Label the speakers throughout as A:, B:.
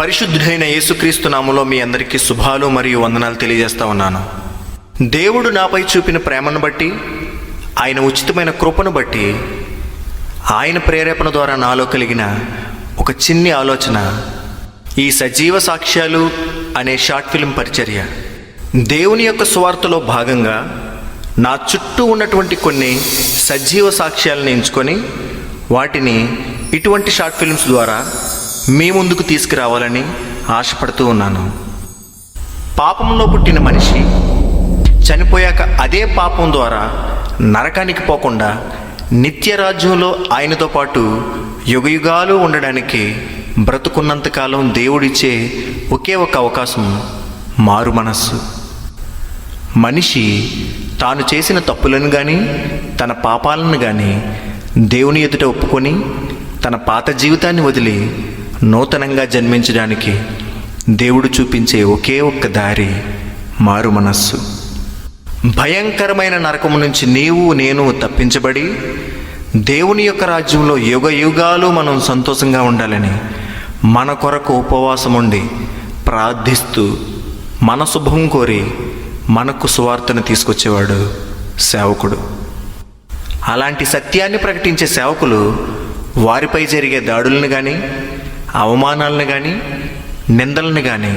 A: పరిశుద్ధుడైన యేసుక్రీస్తు నామములో మీ అందరికీ శుభాలు మరియు వందనాలు తెలియజేస్తా ఉన్నాను. దేవుడు నాపై చూపిన ప్రేమను బట్టి, ఆయన ఉచితమైన కృపను బట్టి, ఆయన ప్రేరేపణ ద్వారా నాలో కలిగిన ఒక చిన్ని ఆలోచన ఈ సజీవ సాక్ష్యాలు అనే షార్ట్ ఫిల్మ్ పరిచర్య. దేవుని యొక్క సువార్తలో భాగంగా నా చుట్టూ ఉన్నటువంటి కొన్ని సజీవ సాక్ష్యాలను ఎంచుకొని వాటిని ఇటువంటి షార్ట్ ఫిల్మ్స్ ద్వారా మీ ముందుకు తీసుకురావాలని ఆశపడుతూ ఉన్నాను. పాపంలో పుట్టిన మనిషి చనిపోయాక అదే పాపం ద్వారా నరకానికి పోకుండా నిత్య రాజ్యంలో ఆయనతో పాటు యుగయుగాలు ఉండడానికి బ్రతుకున్నంతకాలం దేవుడిచ్చే ఒకే ఒక అవకాశం మారు మనస్సు. మనిషి తాను చేసిన తప్పులను కానీ తన పాపాలను కానీ దేవుని ఎదుట ఒప్పుకొని తన పాత జీవితాన్ని వదిలి నూతనంగా జన్మించడానికి దేవుడు చూపించే ఒకే ఒక్క దారి మారు మనస్సు. భయంకరమైన నరకము నుంచి నీవు నేను తప్పించబడి దేవుని యొక్క రాజ్యంలో యుగ యుగాలు మనం సంతోషంగా ఉండాలని మన కొరకు ఉపవాసం ఉండి ప్రార్థిస్తూ మన శుభం కోరి మనకు సువార్తను తీసుకొచ్చేవాడు సేవకుడు. అలాంటి సత్యాన్ని ప్రకటించే సేవకులు వారిపై జరిగే దాడులను కానీ అవమానాలను కానీ నిందలను కానీ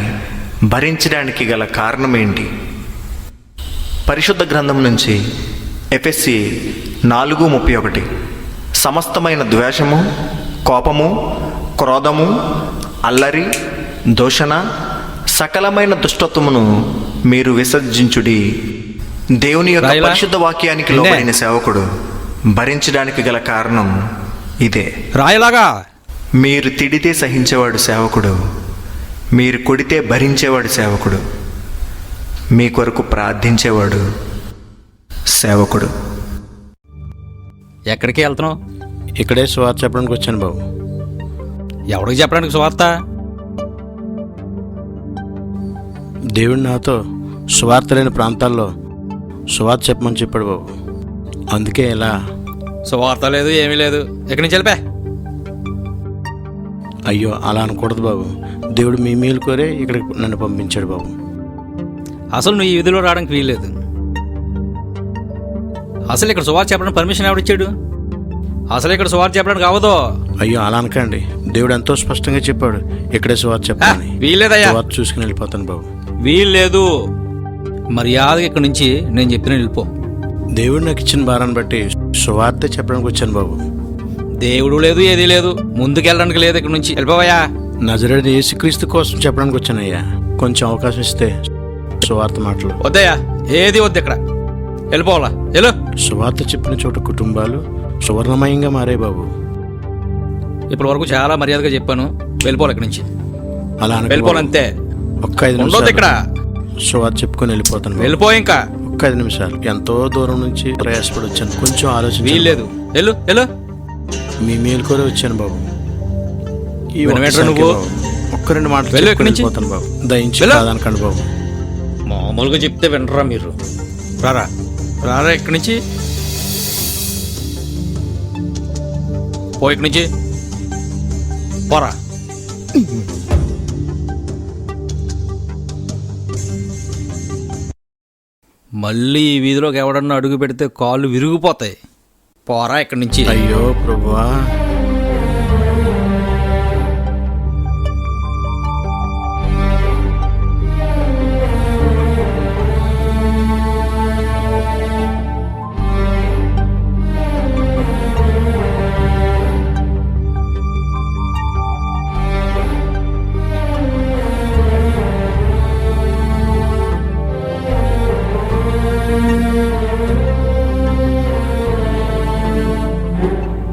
A: భరించడానికి గల కారణం ఏంటి? పరిశుద్ధ గ్రంథం నుంచి ఎఫెసీ 4:31 సమస్తమైన ద్వేషము, కోపము, క్రోధము, అల్లరి, దూషణ, సకలమైన దుష్టత్వమును మీరు విసర్జించుడి. దేవుని యొక్క పరిశుద్ధ వాక్యానికి లోబడిన సేవకుడు భరించడానికి గల కారణం ఇదే.
B: రాయలాగా
A: మీరు తిడితే సహించేవాడు సేవకుడు, మీరు కొడితే భరించేవాడు సేవకుడు, మీ కొరకు ప్రార్థించేవాడు సేవకుడు.
B: ఎక్కడికి వెళ్తున్నావు?
C: ఇక్కడే సువార్త చెప్పడానికి వచ్చాను బాబు.
B: ఎవరికి చెప్పడానికి సువార్త?
C: దేవుడు నాతో సువార్త లేని ప్రాంతాల్లో సువార్త చెప్పమని చెప్పాడు బాబు. అందుకే ఇలా.
B: సువార్త లేదు, ఏమీ లేదు, ఎక్కడి నుంచి వెళ్ళిపా.
C: అయ్యో, అలా అనకూడదు బాబు. దేవుడు మీ మేలు కోరే ఇక్కడికి నన్ను పంపించాడు బాబు.
B: అసలు నువ్వు ఈ విధిలో రావడానికి వీల్లేదు. అసలు ఇక్కడ సువార్త చెప్పడానికి పర్మిషన్ ఎవడిచ్చాడు? అసలు ఇక్కడ సువార్త చెప్పడానికి అవ్వదు.
C: అయ్యో, అలా అనకండి. దేవుడు ఎంతో స్పష్టంగా చెప్పాడు ఇక్కడే సువార్త చెప్పాలని.
B: వీల్లేదయ్యా.
C: సువార్త చూసుకుని వెళ్ళిపోతాను బాబు.
B: వీల్లేదు. మర్యాదగా ఇక్కడ నుంచి నేను చెప్పిన వెళ్ళిపో.
C: దేవుడు నాకు ఇచ్చిన భారాన్ని బట్టి సువార్త చెప్పడానికి వచ్చాను బాబు.
B: దేవుడు లేదు, ఏదీ లేదు, ముందుకెళ్ళడానికి లేదు. ఇక్కడ నుంచి వెళ్ళిపోవయ్యా.
C: నజరేయుడైన యేసుక్రీస్తు కోసం చెప్పడానికి వచ్చానయ్యా. కొంచెం అవకాశం ఇస్తే సువార్త మాటలు.
B: వద్దయ్యా, ఏది వద్దు, ఇక్కడ వెళ్ళిపోవాలా. వెళ్ళు.
C: సువార్త చెప్పిన చోట కుటుంబాలు సువర్ణమయంగా మారే బాబు.
B: ఇప్పటి వరకు చాలా మర్యాదగా చెప్పాను, వెళ్ళిపోవాలి ఇక్కడ నుంచి.
C: అలా
B: వెళ్ళిపోవాలంతే.
C: ఒక్క 5
B: ఉండొద్దు
C: నిమిషాలు
B: ఇక్కడ.
C: సువార్త చెప్పుకొని వెళ్ళిపోతాను.
B: వెళ్ళిపో. ఇంకా
C: ఒక్క 5 నిమిషాలు. ఎంతో దూరం నుంచి ప్రయాసపడి వచ్చాను. కొంచెం ఆలోచించి.
B: వీల్లేదు. వెళ్ళు, వెళ్ళు.
C: మీ మేలు కోరే వచ్చాను బాబు. ఈ
B: నువ్వు
C: ఒక్క 2 మాటలు
B: వెళ్ళు ఇక్కడి నుంచి.
C: వెళ్ళిపోతాను బాబు. దయించి కాదనకండి బాబు.
B: మామూలుగా చెప్తే వినరా మీరు? రారా, రారా ఇక్కడి నుంచి. పో ఇక్కడి నుంచి, పోరా. మళ్ళీ ఈ వీధిలోకి ఎవడన్నా అడుగు పెడితే కాళ్ళు విరిగిపోతాయి. పోరా ఇక్కడి నుంచి.
C: అయ్యో ప్రభువా.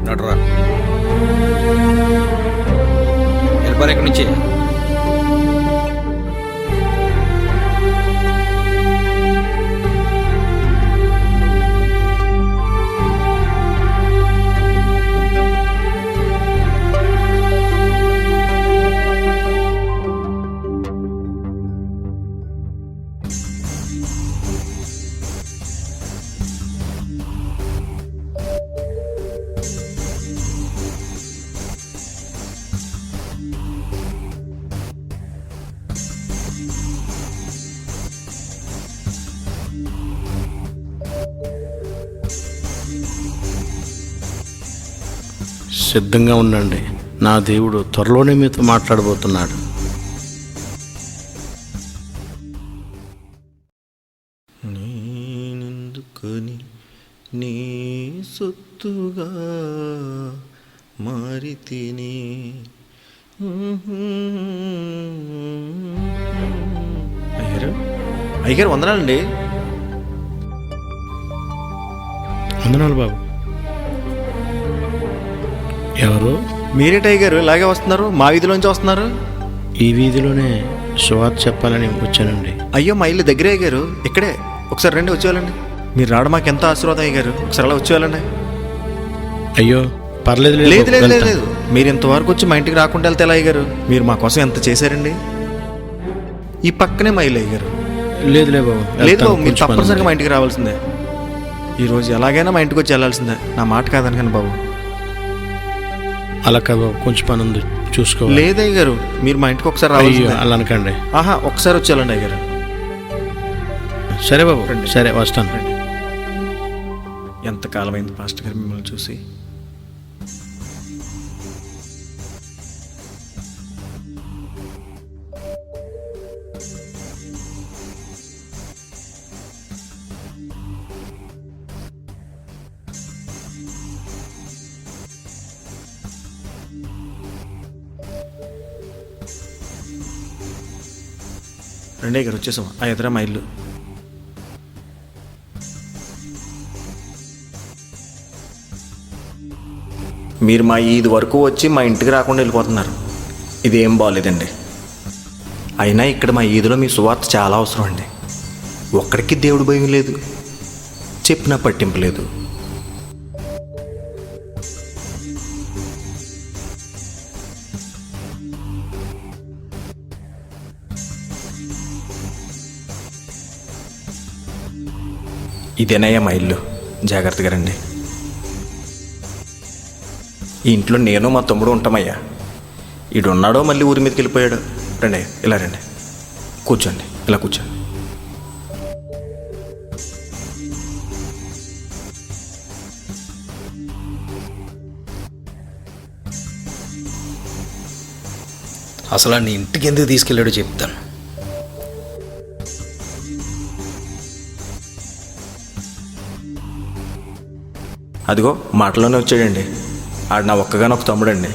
B: నడరా.
C: సిద్ధంగా ఉండండి. నా దేవుడు త్వరలోనే మీతో మాట్లాడబోతున్నాడు.
A: నేనెందుకని నీ సొత్తుగా మారి తిని అయ్యారు వందనాలండి.
C: వందనాలు బాబు. ఎవరు?
A: మీరేట అయ్యారు ఇలాగే వస్తున్నారు? మా వీధిలోంచి వస్తున్నారు?
C: ఈ వీధిలోనే సువార్త చెప్పాలని వచ్చానండి.
A: అయ్యో మా ఇల్లు దగ్గరే అయ్యారు, ఇక్కడే. ఒకసారి రండి, వచ్చేవాళ్ళండి. మీరు రావడం మాకు ఎంతో ఆశీర్వాదం అయ్యారు. ఒకసారి అలా వచ్చేవాళ్ళండి.
C: అయ్యో పర్లేదు.
A: లేదు లేదు లేదు లేదు, మీరు ఇంతవరకు వచ్చి మా ఇంటికి రాకుండా వెళ్తే ఎలా అయ్యారు? మీరు మా కోసం ఎంత చేశారండి. ఈ పక్కనే మా ఇల్లు అయ్యారు.
C: లేదు బాబు.
A: లేదు బాబు, మీరు తప్పనిసరిగా మా ఇంటికి రావాల్సిందే. ఈరోజు ఎలాగైనా మా ఇంటికి వచ్చి వెళ్ళాల్సిందే. నా మాట కాదనకండి బాబు.
C: అలా కాదు బాబు, కొంచెం పని ఉంది, చూసుకో.
A: లేదు అయ్యారు, మీరు మా ఇంటికి ఒకసారి రావాలి.
C: అలా అనకండి.
A: ఆహా, ఒకసారి వచ్చేయాలండి అయ్యారు.
C: సరే బాబు, సరే వస్తాను.
A: రండి. ఎంతకాలమైంది పాస్టర్ గారు మిమ్మల్ని చూసి. రెండే గారు వచ్చేసాం. ఆ ఎదురా మా ఇల్లు. మీరు మా ఈది వరకు వచ్చి మా ఇంటికి రాకుండా వెళ్ళిపోతున్నారు. ఇది ఏం బాగోలేదండి. అయినా ఇక్కడ మా ఈదిలో మీ సువార్త చాలా అవసరం అండి. ఒక్కడికి దేవుడు భయం లేదు, చెప్పినా పట్టింపు లేదు. ఇదేనయ్యా మా ఇల్లు, జాగ్రత్తగా రండి. ఈ ఇంట్లో నేను మా తమ్ముడు ఉంటామయ్యా. ఈడున్నాడో మళ్ళీ ఊరి మీదకి వెళ్ళిపోయాడు. రండి, ఇలా రండి, కూర్చోండి, ఇలా కూర్చోండి.
B: అసలు నీ ఇంటికి ఎందుకు తీసుకెళ్ళాడో చెప్తాను.
A: అదిగో మాటలోనే వచ్చాడండి. ఆడు నా ఒక్కగానొక్క తమ్ముడండి.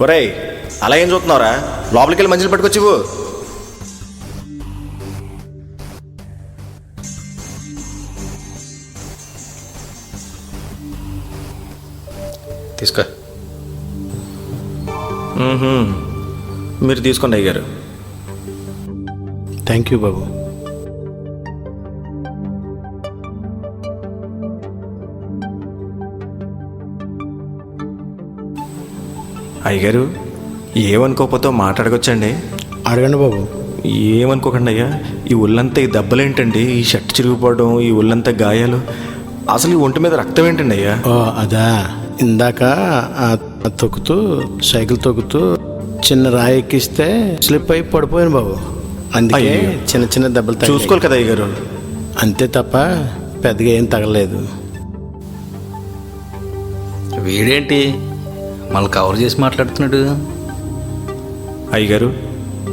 A: ఒరేయ్, అలా ఏం చూస్తున్నావురా? లోపలికి వెళ్ళి మంచిలు పట్టుకొచ్చివు.
B: తీసుకో.
A: మీరు తీసుకోండి అయ్యారు.
C: థ్యాంక్ యూ బాబు.
A: అయ్యగారు, ఏమనుకోకపోతే మాట్లాడకొచ్చండి.
C: అడగండి బాబు.
A: ఏమనుకోకండి అయ్యా. ఈ ఒళ్ళంతా ఈ దెబ్బలేంటండి? ఈ షర్ట్ చిరిగిపోవడం, ఈ ఒళ్ళంతా గాయాలు, అసలు ఈ ఒంటి మీద రక్తం ఏంటండి అయ్యా?
C: ఓ అదా, ఇందాక తొక్కుతూ సైకిల్ తొక్కుతూ చిన్న రాయి ఎక్కిస్తే స్లిప్ అయి పడిపోయాను బాబు. అందుకే చిన్న చిన్న దెబ్బలు
A: చూసుకోవాలి కదా అయ్యగారు.
C: అంతే తప్ప పెద్దగా ఏం తగలలేదు.
B: వీడేంటి మళ్ళీ కవర్ చేసి మాట్లాడుతున్నాడు?
A: అయ్యగారు,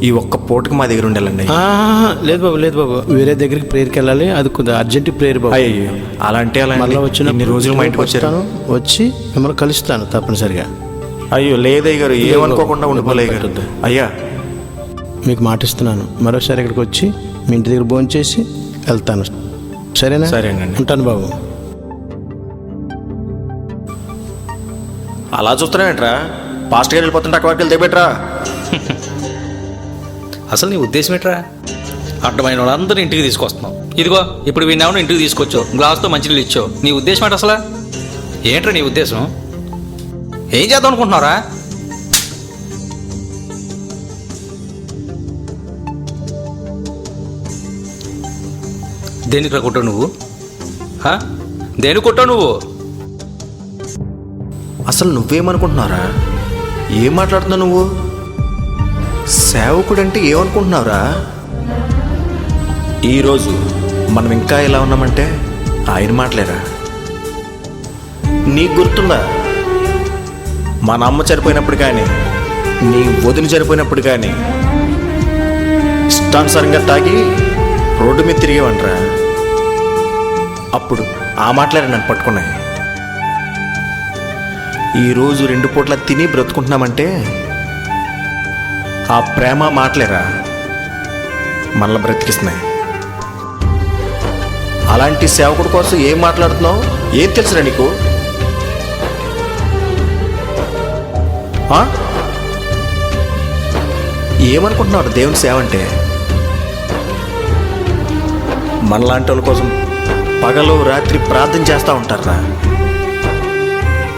A: ఈ ఒక్క పూటకి మా దగ్గర ఉండాలండి.
C: లేదు బాబు, లేదు బాబు, వేరే దగ్గరికి ప్రేయర్కి వెళ్ళాలి. అది కొద్దిగా అర్జెంట్ ప్రేయర్ బాబు.
A: అయ్యో, అలా అంటే అలా
C: మళ్ళీ వచ్చిన
A: రోజులు మా ఇంటికి వచ్చాను,
C: వచ్చి మిమ్మల్ని కలుస్తాను తప్పనిసరిగా.
A: అయ్యో లేదయ్యగారు, ఏమనుకోకుండా ఉండిపోలేదు. అయ్యా,
C: మీకు మాటిస్తున్నాను, మరోసారి ఇక్కడికి వచ్చి మీ ఇంటి దగ్గర భోజనం చేసి వెళ్తాను. సరేనా?
A: సరేనండి,
C: ఉంటాను బాబు.
A: అలా చూస్తున్నావేంట్రా? పాస్ట్ గారు వెళ్ళిపోతుంటే అక్కడ వరకు వెళ్తే
B: అసలు నీ ఉద్దేశం ఏంట్రా? అడ్డమైన వాళ్ళందరూ ఇంటికి తీసుకొస్తున్నావు. ఇదిగో ఇప్పుడు వీణావును ఇంటికి తీసుకొచ్చావు, గ్లాస్తో మంచినీళ్ళు ఇచ్చావు. నీ ఉద్దేశం ఏంటి అసలు? ఏంట్రా నీ ఉద్దేశం? ఏం చేద్దాం అనుకుంటున్నారా? దేనికి కొట్టావు నువ్వు? దేనికి కొట్టావు నువ్వు?
A: అసలు నువ్వేమనుకుంటున్నావురా? ఏం మాట్లాడుతున్నావు నువ్వు? సేవకుడంటే ఏమనుకుంటున్నావురా? ఈరోజు మనం ఇంకా ఎలా ఉన్నామంటే ఆయన మాటలేరా. నీకు గుర్తుందా, మన అమ్మ చనిపోయినప్పుడు కానీ, నీ వదిన చనిపోయినప్పుడు కానీ ఇష్టానుసారంగా తాగి రోడ్డు మీద తిరిగేవంటరా. అప్పుడు ఆ మాటలేరా నన్ను పట్టుకున్నాయి. ఈరోజు 2 పూట్ల తిని బ్రతుకుంటున్నామంటే ఆ ప్రేమ మాటలేరా మనల్ని బ్రతికిస్తున్నాయి. అలాంటి సేవకుడి కోసం ఏం మాట్లాడుతున్నావు? ఏం తెలుసురా నీకు? ఏమనుకుంటున్నావు దేవుని సేవ అంటే? మనలాంటి వాళ్ళ కోసం పగలు రాత్రి ప్రార్థన చేస్తూ ఉంటారా,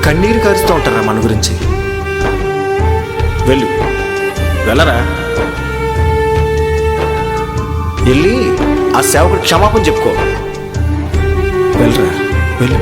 A: కన్నీరు కారుస్తూ ఉంటారా మన గురించి. వెళ్ళరా, వెళ్ళి ఆ సేవకుడు క్షమాపణ చెప్పుకో. వెళ్ళరా, వెళ్ళు.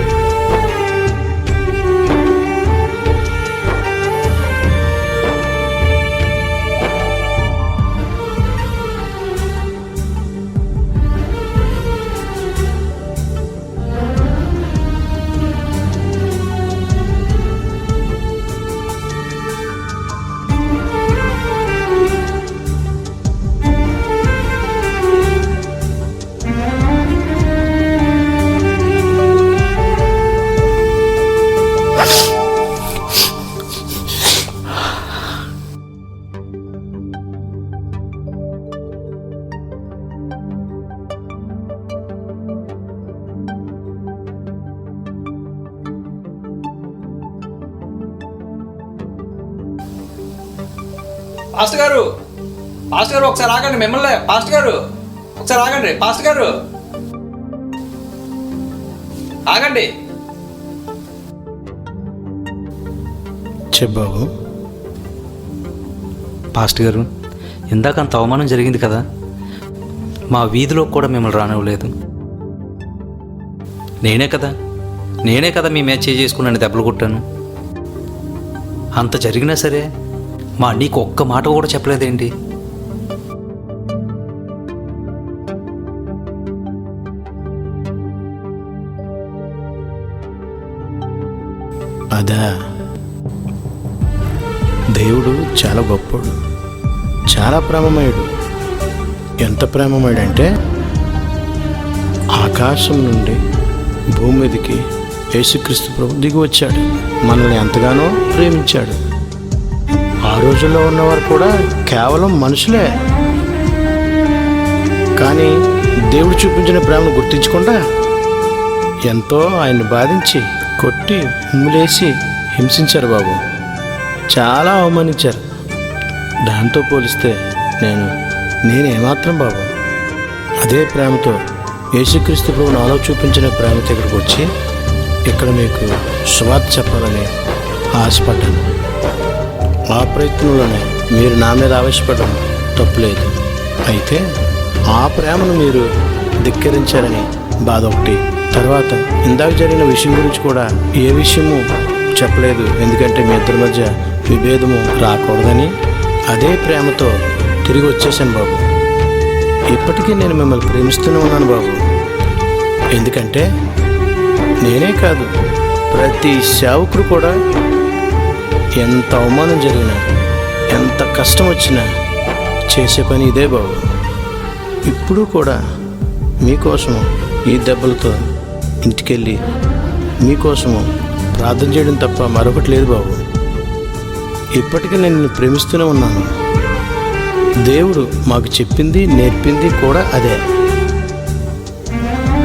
B: పాస్టర్ గారు, పాస్టర్ గారు ఒకసారి ఆగండి. మిమ్మల్ని పాస్టర్ గారు ఒకసారి ఆగండి. పాస్టర్ గారు ఆగండి.
C: చెప్పావు
B: పాస్టర్ గారు, ఇందాక అంత అవమానం జరిగింది కదా, మా వీధిలో కూడా మిమ్మల్ని రానివ్వలేదు. నేనే కదా మీ మ్యాచ్ చేసుకున్నాను, దెబ్బలు కొట్టాను. అంత జరిగినా సరే మా నీకు ఒక్క మాట కూడా చెప్పలేదేంటి?
C: అదా, దేవుడు చాలా గొప్పడు, చాలా ప్రేమమయుడు. ఎంత ప్రేమమయుడంటే ఆకాశం నుండి భూమి మీదకి యేసుక్రీస్తు ప్రభు దిగి వచ్చాడు, మనల్ని ఎంతగానో ప్రేమించాడు. ఆ రోజుల్లో ఉన్నవారు కూడా కేవలం మనుషులే, కానీ దేవుడు చూపించిన ప్రేమను గుర్తించకుండా ఎంతో ఆయన్ని బాధించి కొట్టి ఉమ్ములేసి హింసించారు బాబు, చాలా అవమానించారు. దాంతో పోలిస్తే నేనేమాత్రం బాబు. అదే ప్రేమతో యేసుక్రీస్తు ప్రభు నాలో చూపించిన ప్రేమతో ఇక్కడికి వచ్చి ఇక్కడ మీకు సువార్త చెప్పాలని ఆశపడ్డాను. ఆ ప్రయత్నంలోనే మీరు నా మీద ఆవేశపడడం తప్పులేదు. అయితే ఆ ప్రేమను మీరు ధిక్కరించారని బాధ ఒకటి. తర్వాత ఇందాక జరిగిన విషయం గురించి కూడా ఏ విషయము చెప్పలేదు, ఎందుకంటే మీ ఇద్దరి మధ్య విభేదము రాకూడదని. అదే ప్రేమతో తిరిగి వచ్చేసాను బాబు. ఇప్పటికీ నేను మిమ్మల్ని ప్రేమిస్తూనే ఉన్నాను బాబు. ఎందుకంటే నేనే కాదు, ప్రతి సేవకుడు కూడా ఎంత అవమానం జరిగినా, ఎంత కష్టం వచ్చినా చేసే పని ఇదే బాబు. ఇప్పుడు కూడా మీకోసము ఈ దెబ్బలతో ఇంటికెళ్ళి మీకోసము ప్రార్థన చేయడం తప్ప మరొకటి లేదు బాబు. ఇప్పటికీ నేను నిన్ను ప్రేమిస్తూనే ఉన్నాను. దేవుడు మాకు చెప్పింది నేర్పింది కూడా అదే.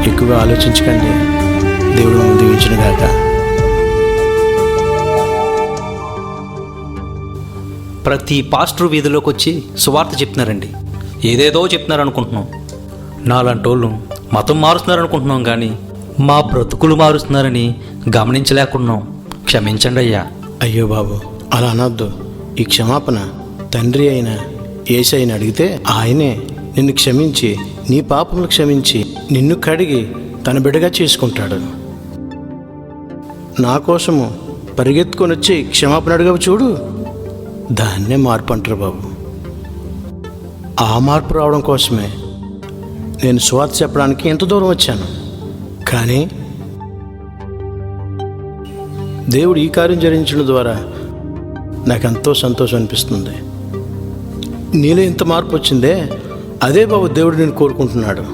C: ఎక్కువగా ఆలోచించకండి. దేవుడు మమ్మల్ని దీవించునుగాక.
B: ప్రతి పాస్టర్ వీధిలోకి వచ్చి సువార్త చెప్తున్నారండి, ఏదేదో చెప్తున్నారు అనుకుంటున్నాం. నాలాంటోళ్ళు మతం మారుస్తున్నారు అనుకుంటున్నాం, కానీ మా బ్రతుకులు మారుస్తున్నారని గమనించలేకున్నాం. క్షమించండి అయ్యా.
C: అయ్యో బాబు, అలా అనొద్దు. ఈ క్షమాపణ తండ్రి అయిన యేసయ్యని అడిగితే ఆయనే నిన్ను క్షమించి, నీ పాపములు క్షమించి, నిన్ను కడిగి తన బిడ్డగా చేసుకుంటాడు. నా కోసము పరిగెత్తుకొని వచ్చి క్షమాపణ అడిగావు చూడు, దాన్నే మార్పు అంటారు బాబు. ఆ మార్పు రావడం కోసమే నేను సువార్త చెప్పడానికి ఎంత దూరం వచ్చాను. కానీ దేవుడు ఈ కార్యం జరిగించడం ద్వారా నాకు ఎంతో సంతోషం అనిపిస్తుంది. నీలో ఇంత మార్పు వచ్చిందే, అదే బాబు దేవుడు నేను కోరుకుంటున్నాడు.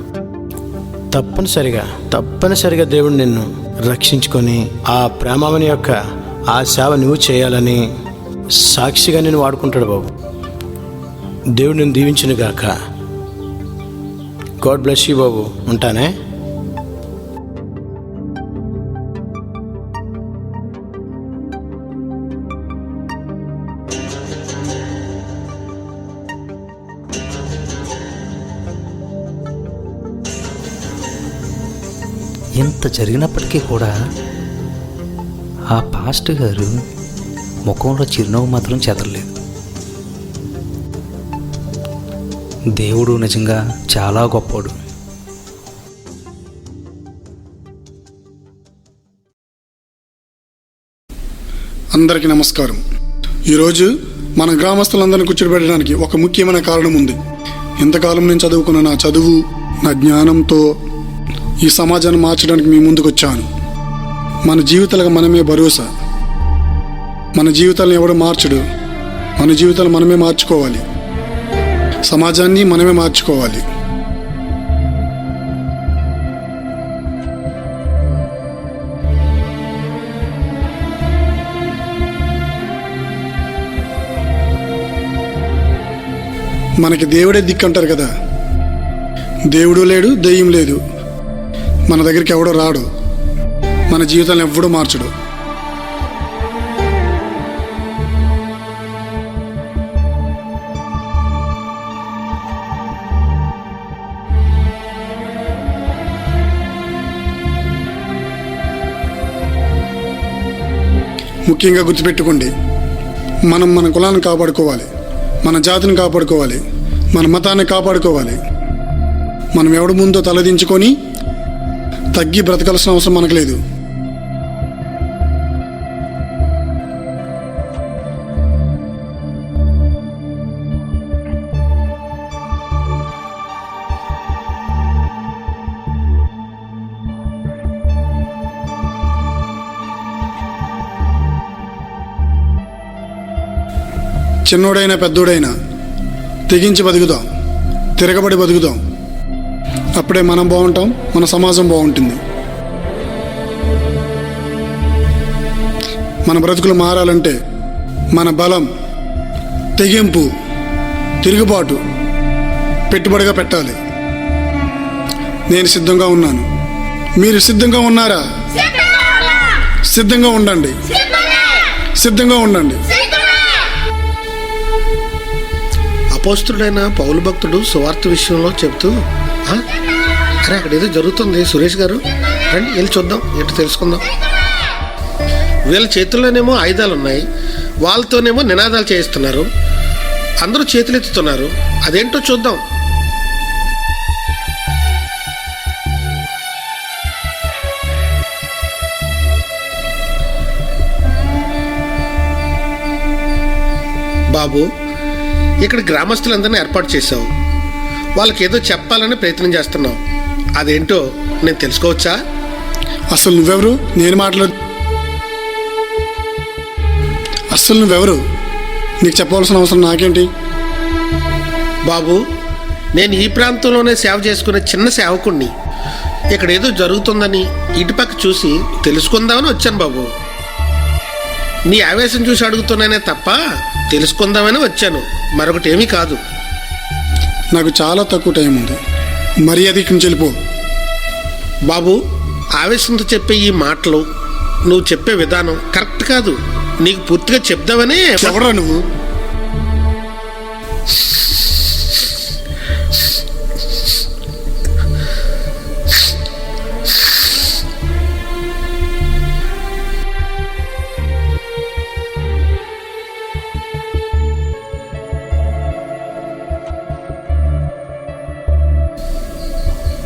C: తప్పనిసరిగా దేవుడు నిన్ను రక్షించుకొని ఆ ప్రేమని యొక్క ఆ సేవ నువ్వు చేయాలని సాక్షిగా నేను వాడుకుంటాడు బాబు. దేవుడు నేను దీవించును గాక. గాడ్ బ్లెస్ యూ బాబు. ఉంటానే.
B: ఇంత జరిగినప్పటికీ కూడా ఆ పాస్టర్ గారు ముఖంలో చిరునవ్వు మాత్రం చెదరలేదు. దేవుడు నిజంగా చాలా గొప్పోడు.
D: అందరికీ నమస్కారం. ఈరోజు మన గ్రామస్తులందరినీ కూర్చోబెట్టడానికి ఒక ముఖ్యమైన కారణం ఉంది. ఇంతకాలం నేను చదువుకున్న నా చదువు, నా జ్ఞానంతో ఈ సమాజాన్ని మార్చడానికి మీ ముందుకు వచ్చాను. మన జీవితాలకు మనమే భరోసా. మన జీవితాలను ఎవడు మార్చడు. మన జీవితాలు మనమే మార్చుకోవాలి. సమాజాన్ని మనమే మార్చుకోవాలి. మనకి దేవుడే దిక్కు అంటారు కదా. దేవుడు లేడు, దెయ్యం లేదు. మన దగ్గరికి ఎవడో రాడు. మన జీవితాలను ఎవడూ మార్చడు. ముఖ్యంగా గుర్తుపెట్టుకోండి, మనం మన కులాన్ని కాపాడుకోవాలి, మన జాతిని కాపాడుకోవాలి, మన మతాన్ని కాపాడుకోవాలి. మనం ఎవడి ముందో తలదించుకొని తగ్గి బ్రతకాల్సిన అవసరం మనకు లేదు. చిన్నోడైనా పెద్దోడైనా తెగించి బతుకుదాం, తిరగబడి బతుకుదాం. అప్పుడే మనం బాగుంటాం, మన సమాజం బాగుంటుంది. మన బ్రతుకులు మారాలంటే మన బలం, తెగింపు, తిరుగుబాటు పెట్టుబడిగా పెట్టాలి. నేను సిద్ధంగా ఉన్నాను. మీరు సిద్ధంగా ఉన్నారా? సిద్ధంగా ఉండండి. సిద్ధంగా ఉండండి.
E: అపోస్తుడైన పౌలు భక్తుడు సువార్త విషయంలో చెప్తూ, అరే అక్కడ ఏదో జరుగుతుంది సురేష్ గారు, రండి వెళ్ళి చూద్దాం, ఏంటో తెలుసుకుందాం. వీళ్ళ చేతుల్లోనేమో ఆయుధాలు ఉన్నాయి, వాళ్ళతోనేమో నినాదాలు చేయిస్తున్నారు, అందరూ చేతులెత్తుతున్నారు, అదేంటో చూద్దాం. బాబు, ఇక్కడ గ్రామస్తులందరినీ ఏర్పాటు చేశావు, వాళ్ళకి ఏదో చెప్పాలని ప్రయత్నం చేస్తున్నావు, అదేంటో నేను తెలుసుకోవచ్చా?
D: అసలు నువ్వెవరు? నేను అసలు నువ్వెవరు? నీకు చెప్పవలసిన అవసరం నాకేంటి?
E: బాబు, నేను ఈ ప్రాంతంలోనే సేవ చేసుకునే చిన్న సేవకుణ్ణి. ఇక్కడ ఏదో జరుగుతుందని ఇటుపక్క చూసి తెలుసుకుందామని వచ్చాను బాబు. నీ ఆవేశం చూసి అడుగుతున్నానే తప్ప తెలుసుకుందామని వచ్చాను, మరొకటి ఏమీ కాదు.
D: నాకు చాలా తక్కువ టైం ఉంది, మర్యాద ఇక్కడి నుంచి వెళ్ళిపో.
E: బాబు, ఆవేశంతో చెప్పే ఈ మాటలు, నువ్వు చెప్పే విధానం కరెక్ట్ కాదు. నీకు పూర్తిగా చెప్దామనే.
D: ఎవరా నువ్వు?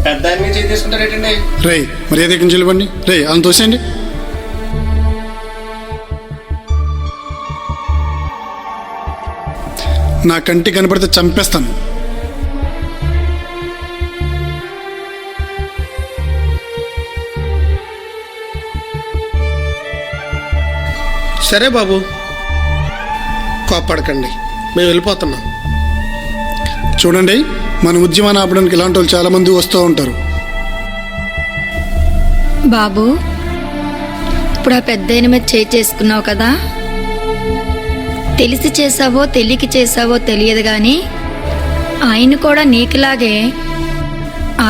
E: పెద్ద తీసుకుంటారేటండి?
D: రే, మర్యాద ఇక్కడి నుంచి వెళ్ళిపోండి. రే, వాళ్ళని తోసేయండి. నా కంటి కనపడితే చంపేస్తాను.
E: సరే బాబు, కోప్పడకండి, మేము వెళ్ళిపోతున్నాం.
D: చూడండి, మన ఉద్యమాన్ని ఆపడానికి ఇలాంటి వాళ్ళు చాలామంది వస్తూ ఉంటారు.
F: బాబు, ఇప్పుడు ఆ పెద్దాయన మీద చేసుకున్నావు కదా, తెలిసి చేసావో తెలియక చేసావో తెలియదు కానీ ఆయన కూడా నీకులాగే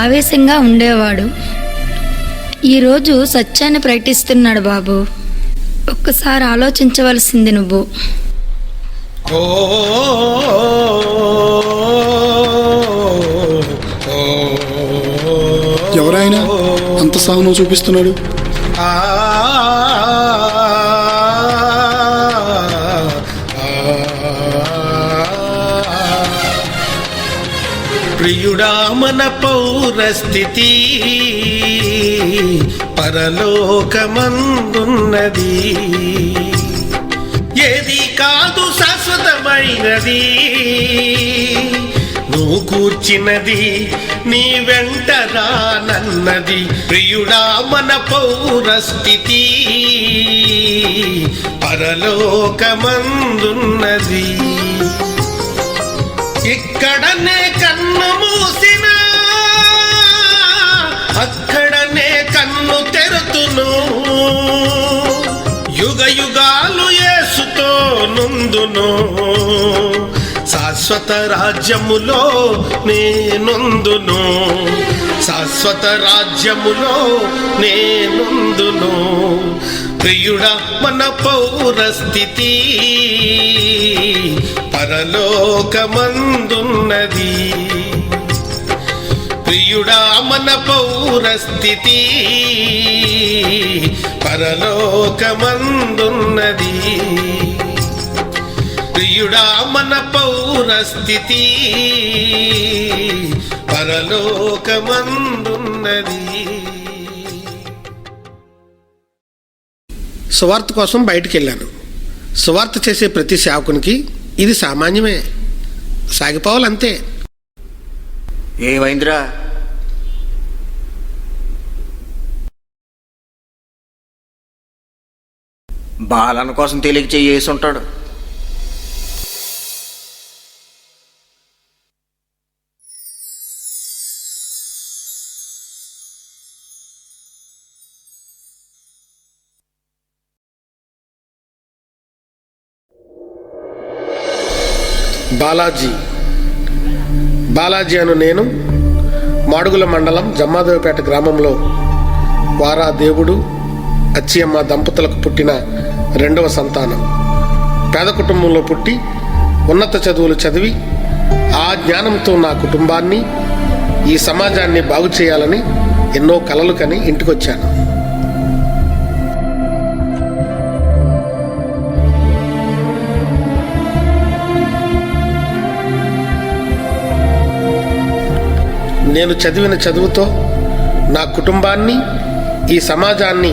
F: ఆవేశంగా ఉండేవాడు. ఈరోజు సత్యాన్ని ప్రకటిస్తున్నాడు బాబు. ఒక్కసారి ఆలోచించవలసింది నువ్వు.
E: ఓ
D: ఎవరైనా అంత సహనం చూపిస్తున్నాడు?
E: ప్రియుడా మన పౌరస్థితి పరలోకమందున్నది, ఏది కాదు శాశ్వతమైనది, నువ్వు కూర్చినది నీ వెంట రానన్నది. ప్రియుడా మన పౌరస్థితి పరలోకమందున్నది, ఇక్కడనే కన్ను మూసినా అక్కడనే కన్ను తెరుతును, యుగ యుగాలు యేసుతో నుందును, శాశ్వత రాజ్యములో నేనుందును, శాశ్వత రాజ్యములో నేనుందును. ప్రియుడా మన పౌరస్థితి పరలోకమందున్నది, ప్రియుడా మన పౌరస్థితి పరలోకమందున్నది, ప్రియుడా మన పౌరస్థితి పరలోకమందున్నది. సువార్త కోసం బయటికి వెళ్ళాను. సువార్త చేసే ప్రతి సేవకునికి ఇది సామాన్యమే, సాగిపోవాలంతే.
A: ఏమైందిరా? బాలన కోసం తెలియక చేసి ఉంటాడు.
E: బాలాజీ అను నేను మాడుగుల మండలం జమ్మాదేవిపేట గ్రామంలో వారా దేవుడు అచ్చియమ్మ దంపతులకు పుట్టిన రెండవ సంతానం. పేద కుటుంబంలో పుట్టి ఉన్నత చదువులు చదివి ఆ జ్ఞానంతో నా కుటుంబాన్ని, ఈ సమాజాన్ని బాగు చేయాలని ఎన్నో కలలు కని ఇంటికొచ్చాను. నేను చదివిన చదువుతో నా కుటుంబాన్ని, ఈ సమాజాన్ని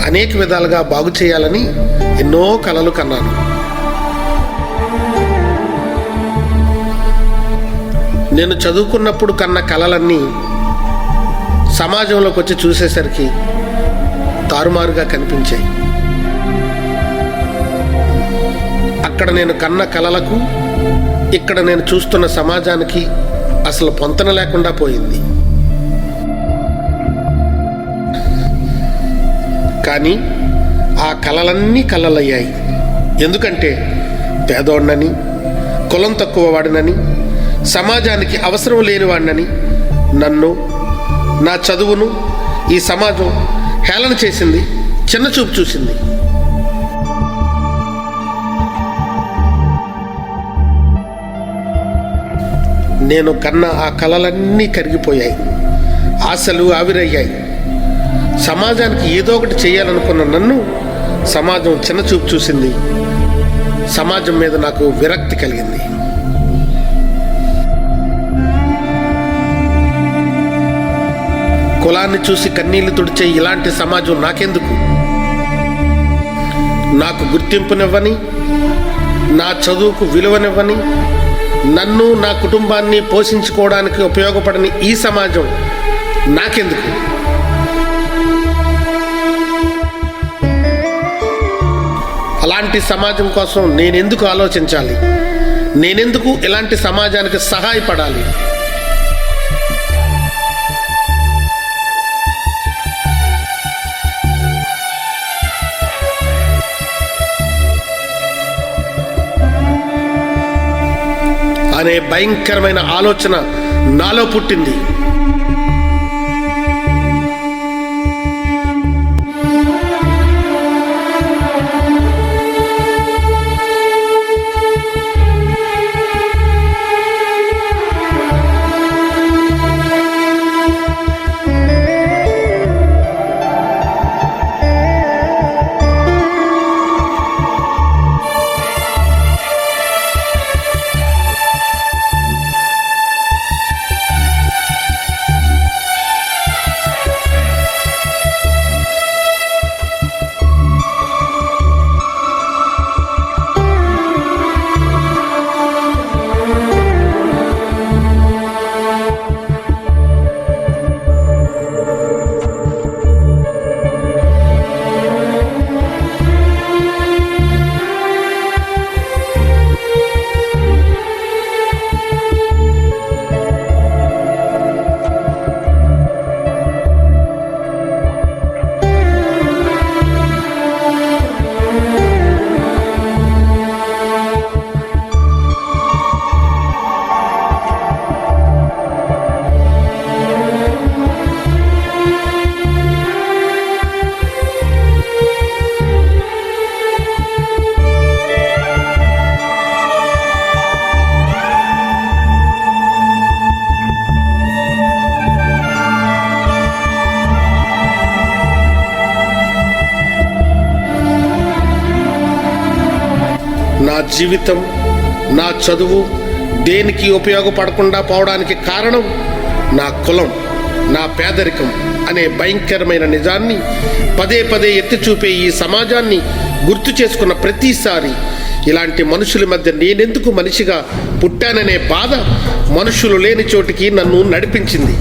E: అనేక విధాలుగా బాగు చేయాలని ఎన్నో కలలు కన్నాను. నేను చదువుకున్నప్పుడు కన్న కలలన్నీ సమాజంలోకి వచ్చి చూసేసరికి తారుమారుగా కనిపించాయి. అక్కడ నేను కన్న కలలకు, ఇక్కడ నేను చూస్తున్న సమాజానికి అసలు పొంతన లేకుండా పోయింది. కానీ ఆ కలలన్నీ కలలయ్యాయి. ఎందుకంటే పేదోడినని, కులం తక్కువ వాడినని, సమాజానికి అవసరం లేనివాడినని నన్ను, నా చదువును ఈ సమాజం హేళన చేసింది, చిన్నచూపు చూసింది. నేను కన్న ఆ కలలన్నీ కరిగిపోయాయి, ఆశలు ఆవిరయ్యాయి. సమాజానికి ఏదో ఒకటి చేయాలనుకున్న నన్ను సమాజం చిన్నచూపు చూసింది. సమాజం మీద నాకు విరక్తి కలిగింది. కులాన్ని చూసి కన్నీళ్లు తుడిచే ఇలాంటి సమాజం నాకెందుకు? నాకు గుర్తింపునివ్వని, నా చదువుకు విలువనివ్వని, నన్ను నా కుటుంబాన్ని పోషించుకోవడానికి ఉపయోగపడని ఈ సమాజం నాకెందుకు? అలాంటి సమాజం కోసం నేనెందుకు ఆలోచించాలి? నేనెందుకు ఇలాంటి సమాజానికి సహాయపడాలి? అనే భయంకరమైన ఆలోచన నాలో పుట్టింది. నా జీవితం, నా చదువు దేనికి ఉపయోగపడకుండా పోవడానికి కారణం నా కులం, నా పేదరికం అనే భయంకరమైన నిజాన్ని పదే పదే ఎత్తి చూపే ఈ సమాజాన్ని గుర్తు చేసుకున్న ప్రతిసారి ఇలాంటి మనుషుల మధ్య నేనెందుకు మనిషిగా పుట్టాననే బాధ మనుషులు లేని చోటికి నన్ను నడిపించింది.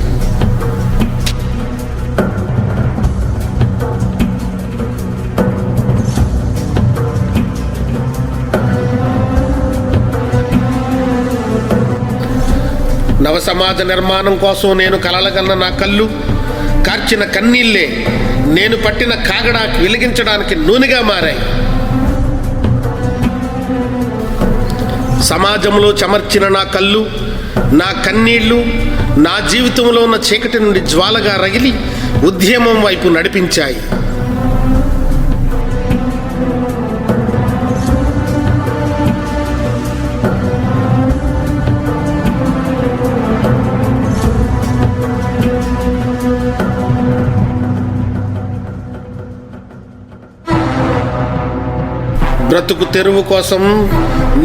E: నవ సమాజ నిర్మాణం కోసం నేను కలలుగన్న నా కళ్ళు, కార్చిన కన్నీళ్లే నేను పట్టిన కాగడా వెలిగించడానికి నూనెగా మారాయి. సమాజంలో చెమర్చిన నా కళ్ళు, నా కన్నీళ్లు నా జీవితంలో ఉన్న చీకటి నుండి జ్వాలగా రగిలి ఉద్యమం వైపు నడిపించాయి. బ్రతుకు తెరువు కోసం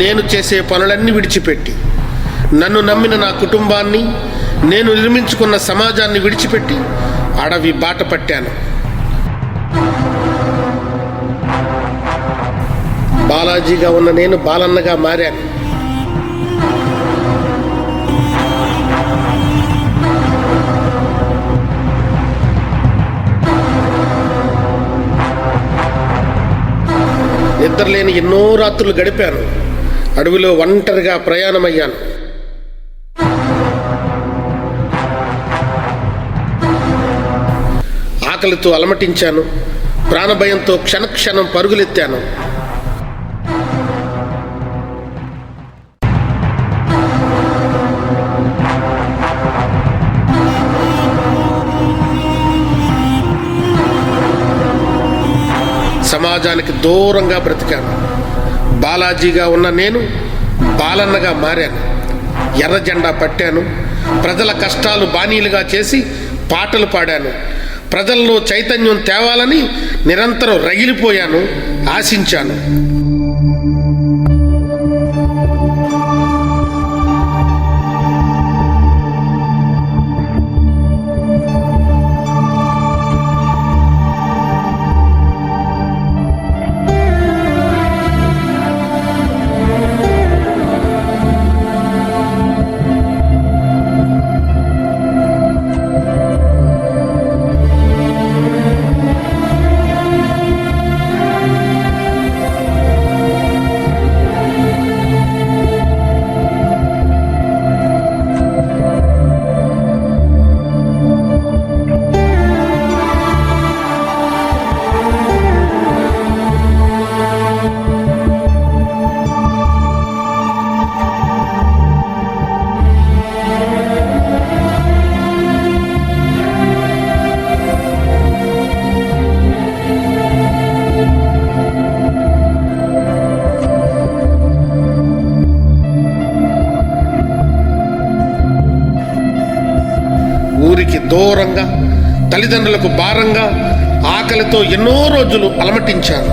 E: నేను చేసే పనులన్నీ విడిచిపెట్టి, నన్ను నమ్మిన నా కుటుంబాన్ని, నేను నిర్మించుకున్న సమాజాన్ని విడిచిపెట్టి అడవి బాట పట్టాను. బాలాజీగా ఉన్న నేను బాలన్నగా మారాను. నిద్రలేని ఎన్నో రాత్రులు గడిపాను. అడవిలో ఒంటరిగా ప్రయాణమయ్యాను. ఆకలితో అలమటించాను. ప్రాణభయంతో క్షణక్షణం పరుగులెత్తాను. సమాజానికి దూరంగా బ్రతికాను. బాలాజీగా ఉన్న నేను బాలన్నగా మారాను. ఎర్ర జెండా పట్టాను. ప్రజల కష్టాలు బానీలుగా చేసి పాటలు పాడాను. ప్రజల్లో చైతన్యం తేవాలని నిరంతరం రగిలిపోయాను, ఆశించాను. ఊరికి దూరంగా, తల్లిదండ్రులకు భారంగా, ఆకలితో ఎన్నో రోజులు అలమటించాను.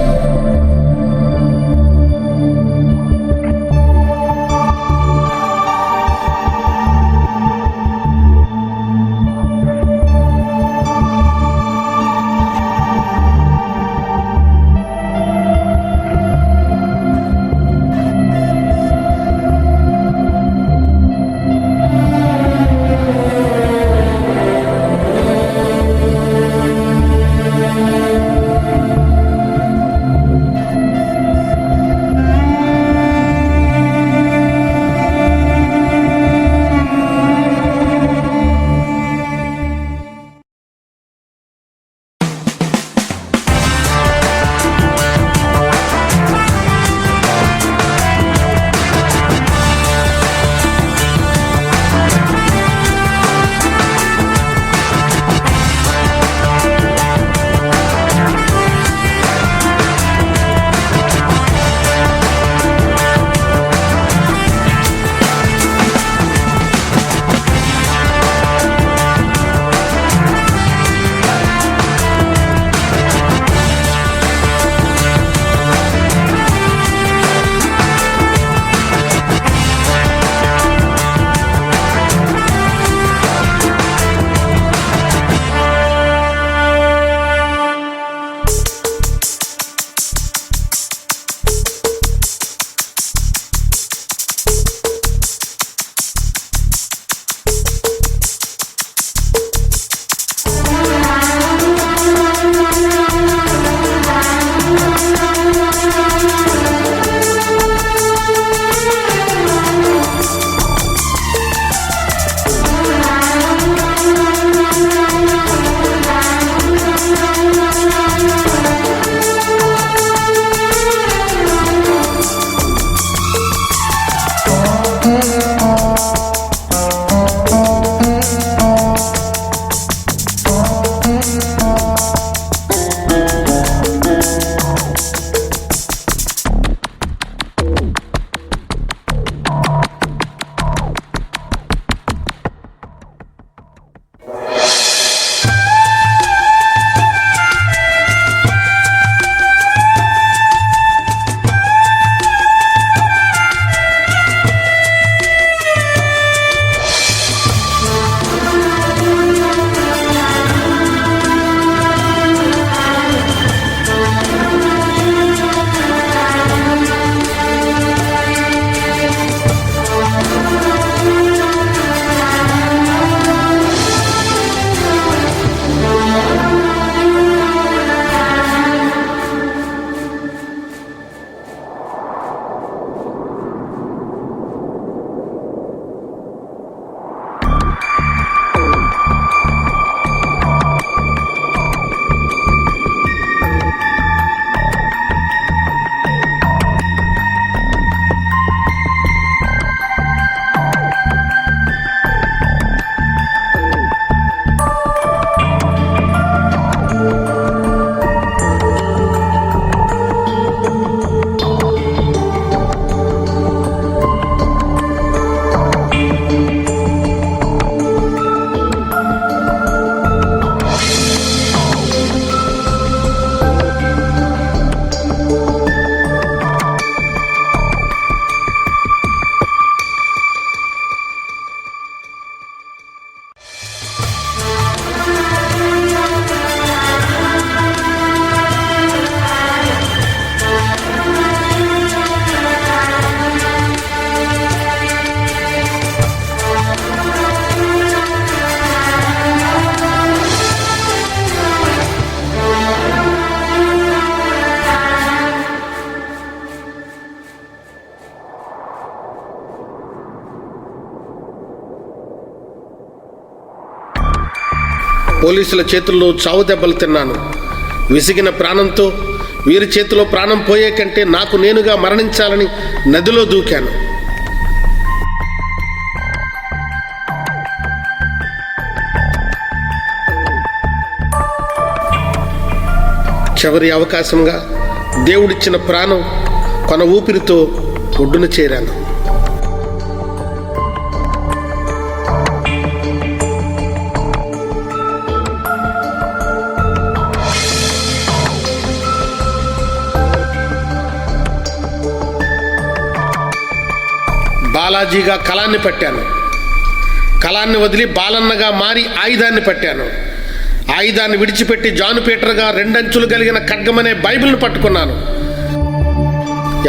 E: పోలీసుల చేతుల్లో చావు దెబ్బలు తిన్నాను. విసిగిన ప్రాణంతో వీరి చేతిలో ప్రాణం పోయే కంటే నాకు నేనుగా మరణించాలని నదిలో దూకాను. చివరి అవకాశంగా దేవుడిచ్చిన ప్రాణం కొన ఊపిరితో ఒడ్డున చేరాను. బాలాజీగా కళాన్ని పట్టాను. కళాన్ని వదిలి బాలన్నగా మారి ఆయుధాన్ని పట్టాను. ఆయుధాన్ని విడిచిపెట్టి జాన్ పీటర్గా 2 అంచులు కలిగిన ఖడ్గమనే బైబిల్ను పట్టుకున్నాను.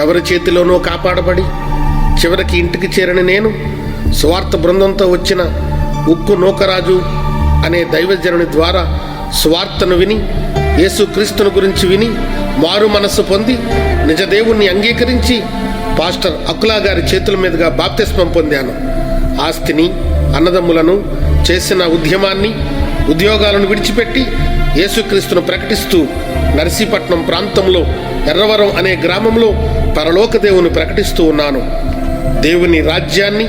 E: ఎవరి చేతిలోనూ కాపాడబడి చివరికి ఇంటికి చేరిన నేను సువార్త బృందంతో వచ్చిన ఉక్కు నూకరాజు అనే దైవజనుని ద్వారా సువార్తను విని, యేసుక్రీస్తుని గురించి విని మారు మనస్సు పొంది నిజదేవుణ్ణి అంగీకరించి పాస్టర్ అకులా గారి చేతుల మీదుగా బాప్తిస్మం పొందాను. ఆస్తిని, అన్నదమ్ములను, చేసిన ఉద్యమాన్ని, ఉద్యోగాలను విడిచిపెట్టి యేసుక్రీస్తును ప్రకటిస్తూ నర్సీపట్నం ప్రాంతంలో ఎర్రవరం అనే గ్రామంలో పరలోక దేవుని ప్రకటిస్తూ ఉన్నాను. దేవుని రాజ్యాన్ని,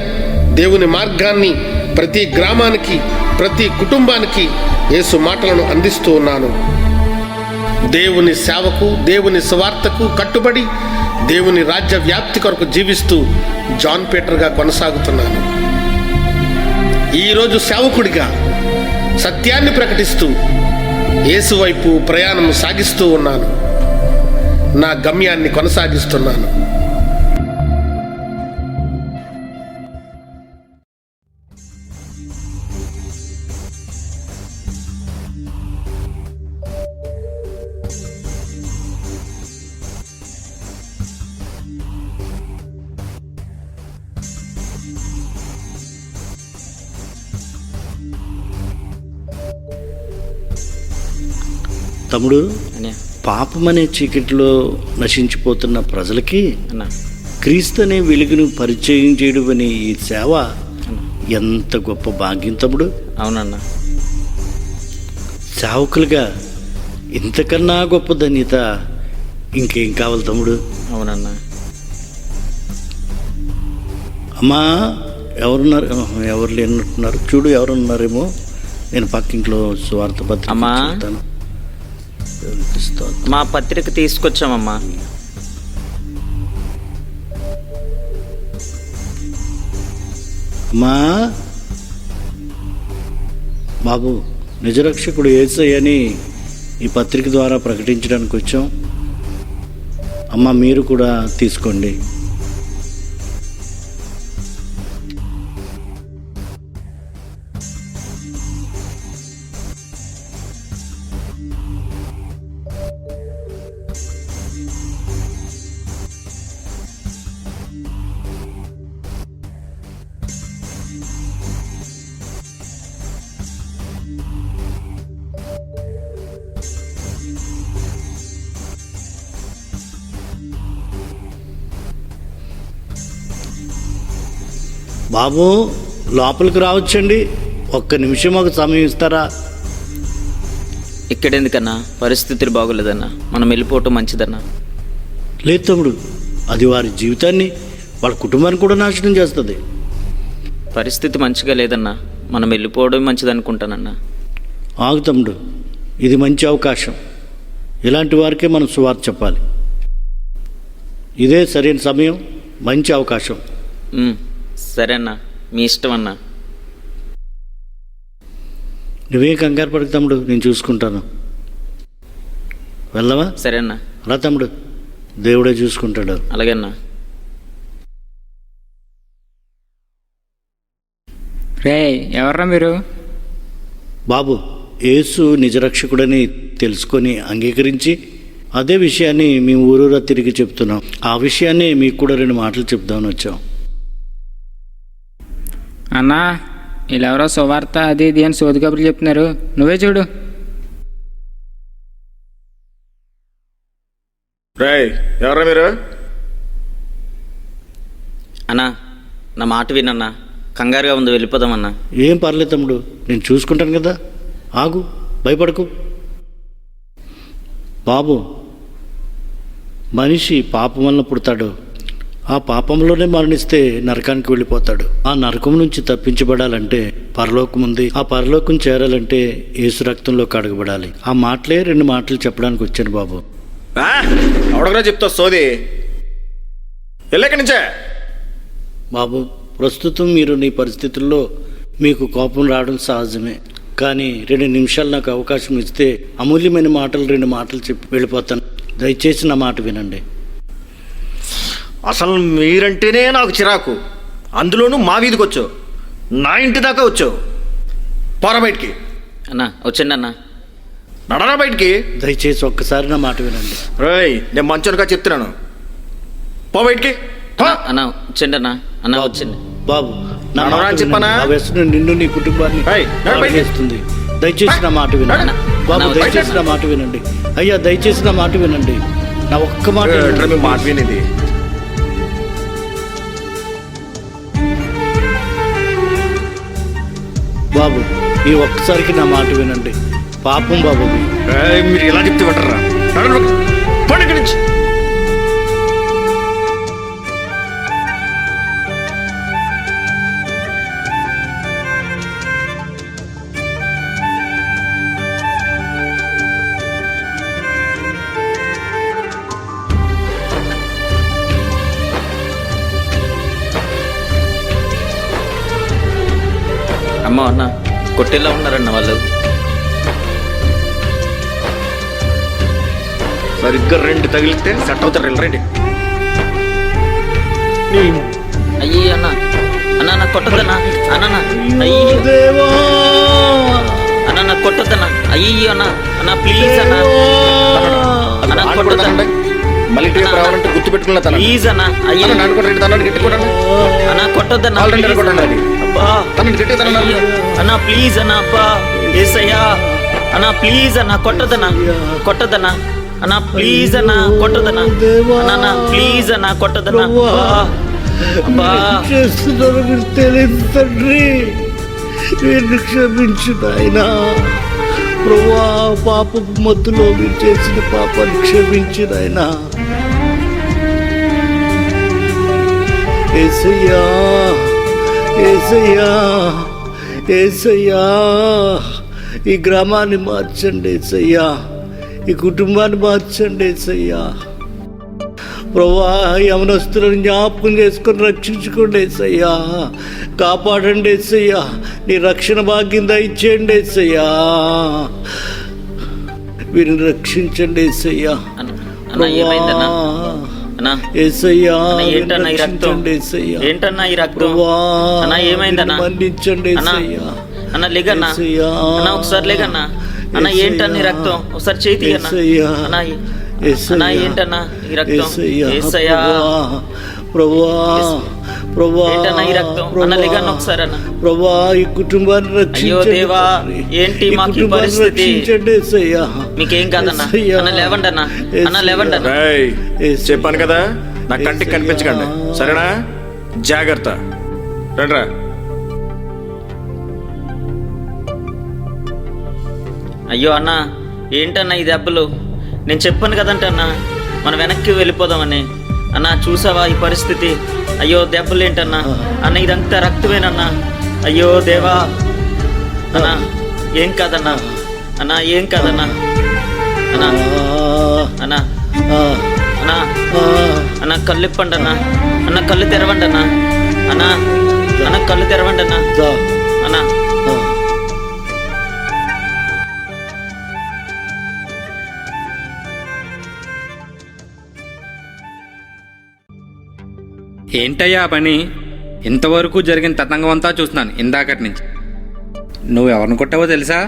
E: దేవుని మార్గాన్ని ప్రతి గ్రామానికి, ప్రతి కుటుంబానికి యేసు మాటలను అందిస్తూ ఉన్నాను. దేవుని సేవకు, దేవుని సువార్తకు కట్టుబడి దేవుని రాజ్య వ్యాప్తి కొరకు జీవిస్తూ జాన్ పీటర్గా కొనసాగుతున్నాను. ఈరోజు సేవకుడిగా సత్యాన్ని ప్రకటిస్తూ యేసు వైపు ప్రయాణం సాగిస్తూ ఉన్నాను. నా గమ్యాన్ని కొనసాగిస్తున్నాను.
C: తమ్ముడు,
A: అనే
C: పాపమనే చీకటిలో నశించిపోతున్న ప్రజలకి
A: అన్న
C: క్రీస్తు అనే వెలుగును పరిచయం చేయడం అనే ఈ సేవ ఎంత గొప్ప భాగ్యం తమ్ముడు.
A: అవునన్న.
C: సేవకులుగా ఇంతకన్నా గొప్ప ధన్యత ఇంకేం కావాలి తమ్ముడు.
A: అవునన్న.
C: అమ్మా, ఎవరున్నారు? ఎవరు లేనట్టున్నారు. చూడు, ఎవరున్నారేమో. నేను పక్కింట్లో స్వార్థ పత్రిక
A: అమ్మా.
C: చూస్తాను.
A: మా పత్రిక తీసుకొచ్చామమ్మా.
C: అమ్మా, బాబు, నిజరక్షకుడు యేసయ్యని ఈ పత్రిక ద్వారా ప్రకటించడానికి వచ్చాం. అమ్మ, మీరు కూడా తీసుకోండి. బాబు, లోపలికి రావచ్చండి. ఒక్క నిమిషం ఒక సమయం ఇస్తారా?
A: ఇక్కడెందుకన్నా, పరిస్థితులు బాగోలేదన్నా. మనం వెళ్ళిపోవటం మంచిదన్నా.
C: లేదు తమ్ముడు, అది వారి జీవితాన్ని, వాళ్ళ కుటుంబాన్ని కూడా నాశనం చేస్తుంది.
A: పరిస్థితి మంచిగా లేదన్నా. మనం వెళ్ళిపోవడం మంచిదనుకుంటానన్నా.
C: ఆగు తమ్ముడు, ఇది మంచి అవకాశం. ఇలాంటి వారికే మనం సువార్త చెప్పాలి. ఇదే సరైన సమయం, మంచి అవకాశం.
A: సరే అన్నా, మీ ఇష్టం అన్నా.
C: నువ్వేం కంగారు పడకు తమ్ముడు, నేను చూసుకుంటాను. వెళ్దామా?
A: సరే అన్నా.
C: రా తమ్ముడు, దేవుడే చూసుకుంటాడు.
A: అలాగే అన్నా.
G: రే, ఎవర్రా మీరు?
C: బాబు, యేసు నిజరక్షకుడని తెలుసుకొని అంగీకరించి అదే విషయాన్ని మేము ఊరూరా తిరిగి చెప్తున్నాం. ఆ విషయాన్ని మీకు కూడా 2 మాటలు చెప్దామని వచ్చాం.
G: అన్నా, వీళ్ళెవరో సువార్త అది ఇది అని సోది కబుర్లు చెప్తున్నారు. నువ్వే చూడు.
A: రేయ్, ఎవరా మీరు? అన్నా, నా మాట వినన్నా. కంగారుగా ఉంది, వెళ్ళిపోదామన్నా.
C: ఏం పర్లేదు తమ్ముడు, నేను చూసుకుంటాను కదా. ఆగు, భయపడకు. బాబు, మనిషి పాపం వలన పుడతాడు. ఆ పాపంలోనే మరణిస్తే నరకానికి వెళ్ళిపోతాడు. ఆ నరకం నుంచి తప్పించబడాలంటే పరలోకం ఉంది. ఆ పరలోకం చేరాలంటే యేసు రక్తంలో కడగబడాలి. ఆ మాటలే 2 మాటలు చెప్పడానికి వచ్చాను బాబు.
A: ఎవడగరా చెప్తావు సోది? వెళ్ళక్కడి నుంచే.
C: బాబు, ప్రస్తుతం మీరు నీ పరిస్థితుల్లో మీకు కోపం రావడం సహజమే. కానీ 2 నిమిషాలు నాకు అవకాశం ఇస్తే అమూల్యమైన మాటలు 2 మాటలు చెప్పి వెళ్ళిపోతాను. దయచేసి నా మాట వినండి.
A: అసలు మీరంటేనే నాకు చిరాకు. అందులోనూ మా వీధికి వచ్చావు, నా ఇంటి దాకా వచ్చావు. పోరా బయటికి,
B: అన్నా వచ్చండి అన్నా.
A: నడరా బయటికి.
C: దయచేసి ఒక్కసారి నా మాట వినండి.
A: రేయ్, నేను మంచోనుగా చెప్తున్నాను, పో బయటికి. పో.
B: అన్నా వచ్చండి అన్నా. అన్నా వచ్చండి.
C: బాబు నా
A: నడవరా
C: మాట
A: అని చెప్పనా?
C: వినండి. ఆ వ్యసనం నిన్ను నీ కుటుంబాన్ని
A: ఏయ్, నడు బయటికి.
C: చేస్తుంది. దయచేసి నా మాట వినండి.
B: అన్న,
C: బాబు
B: అన్న,
C: దయచేసి నా మాట వినండి. అయ్యా దయచేసి నా మాట వినండి. నా ఒక్క మాట
A: ఏంట్రా
C: వినండి.
A: మీ మాట వినేది?
C: బాబు ఈ ఒక్కసారికి నా మాట వినండి. పాపం బాబు ఇది.
A: ఏయ్, మీరు ఎలా చెప్తే వింటారా? నడవండి, పోండి ఇక్కడి నుంచి.
B: అమ్మ అన్న కొట్టేలా ఉన్నారన్న వాళ్ళు.
A: సరిగ్గా 2 తగిలితే సెట్ అవుతారు. రండి.
B: అయ్యి అన్న. అన్న నాకు కొట్టద్దన్నా. అన్న అయ్యి
C: దేవా
B: అన్న నాకు కొట్టద్దన్నా. అయ్యి అన్న. అన్న ప్లీజ్ అన్న. అన్న కొట్టద్దన్నా.
A: మళ్ళీ టీవీ రావాలంటే గుర్తు పెట్టుకున్నా తన.
B: ప్లీజ్ అన్న. అయ్యి
A: నన్ను కూడా 2 తన్నాడు, గట్టి కొట్టండి.
B: అన్న కొట్టద్దన్నా.
A: ఆల్రెడీ
B: please
A: కొట్టండి
B: అన్న.
A: అది.
B: అబ్బా
A: తనని గట్టి తన.
B: అయ్యో. అన్న ప్లీజ్ అన్న. అబ్బా ఏసయ్యా. అన్న ప్లీజ్ అన్న కొట్టద్దన్నా. కొట్టద్దన్నా. అన్న ప్లీజ్ అన్న కొట్టద్దన్నా. అన్న ప్లీజ్ అన్న కొట్టద్దన్నా. అబ్బా
C: చేస్తున్నారో మీరు తెలియదు తండ్రి. వీరిని క్షమించు నాయనా. ప్రభువా పాపపు మత్తులో మీరు చేసిన పాపాన్ని క్షమించు నాయనా. యేసయ్యా యేసయ్యా యేసయ్యా ఈ గ్రామాన్ని మార్చండి యేసయ్యా. ఈ కుటుంబాన్ని మార్చండి యేసయ్యా. ప్రభువా యవనస్తులను జ్ఞాపకం చేసుకొని రక్షించుకోండి యేసయ్యా. కాపాడండి యేసయ్యా. నీ రక్షణ భాగ్యం దయచేయండి యేసయ్యా. వీరిని రక్షించండి యేసయ్యా.
B: అన్న ఏమైందన్నా? అన్నా
C: యేసయ్యా
B: అన్న ఏంటన్నా ఈ రక్తం?
C: రక్షించండి యేసయ్యా.
B: ఏంటన్నా ఈ రక్తం?
C: ప్రభువా
B: అన్న ఏమైందన్నా?
C: వీరిని మన్నించండి
B: అన్నా
C: యేసయ్యా.
B: అన్న లేగన్నా.
C: యేసయ్యా.
B: అన్న ఒకసారి లేగన్నా. అన్న ఏంటన్నా ఈ రక్తం? ఒకసారి చేతి అన్న.
C: యేసయ్యా.
B: అన్న
C: యేసయ్యా.
B: అన్న ఏంటన్నా ఈ రక్తం?
C: యేసయ్యా.
B: ఏసయ్యా.
C: ప్రభువా ప్రభువా
B: ఏంటన్నా ఈ రక్తం? అన్న లేగన్న ఒకసారి అన్న.
C: ప్రభువా ఈ కుటుంబాన్ని
B: అయ్యో
C: రక్షించండి
B: దేవా,
C: తండ్రి.
B: ఏంటి
C: ఈ
B: మాకు ఈ
C: కుటుంబాన్ని
B: పరిస్థితి?
C: రక్షించండి యేసయ్యా.
B: మీకేం కాదన్నా.
C: యేసయ్యా.
B: అన్న లేవండి అన్న. అన్న లేవండి అన్న.
A: రేయ్,
C: యేసయ్యా.
A: చెప్పాను కదా, నా కంటికి కనిపించకండి, సరేనా? జాగ్రత్త. రండ్రా.
B: అయ్యో అన్న ఏంటన్నా ఈ దెబ్బలు? నేను చెప్పాను కదంట అన్న మనం వెనక్కి వెళ్ళిపోదామని. అన్న చూసావా ఈ పరిస్థితి? అయ్యో దెబ్బలు ఏంటన్నా? అన్న ఇదంతా రక్తమేనన్నా. అయ్యో దేవా. అన్న ఏం కాదన్నా. అన్న ఏం కాదన్నా. అన్న అన్న అన్న అన్న కళ్ళు ఇప్పండి అన్న. అన్న కళ్ళు తెరవండి అన్న. అన్న అన్న కళ్ళు తెరవండి అన్న. అన్న
G: ఏంటయ్యా ఆ పని? ఇంతవరకు జరిగిన తతంగం అంతా చూస్తున్నాను ఇందాకటి నుంచి. నువ్వు ఎవరిని కొట్టావో తెలుసా?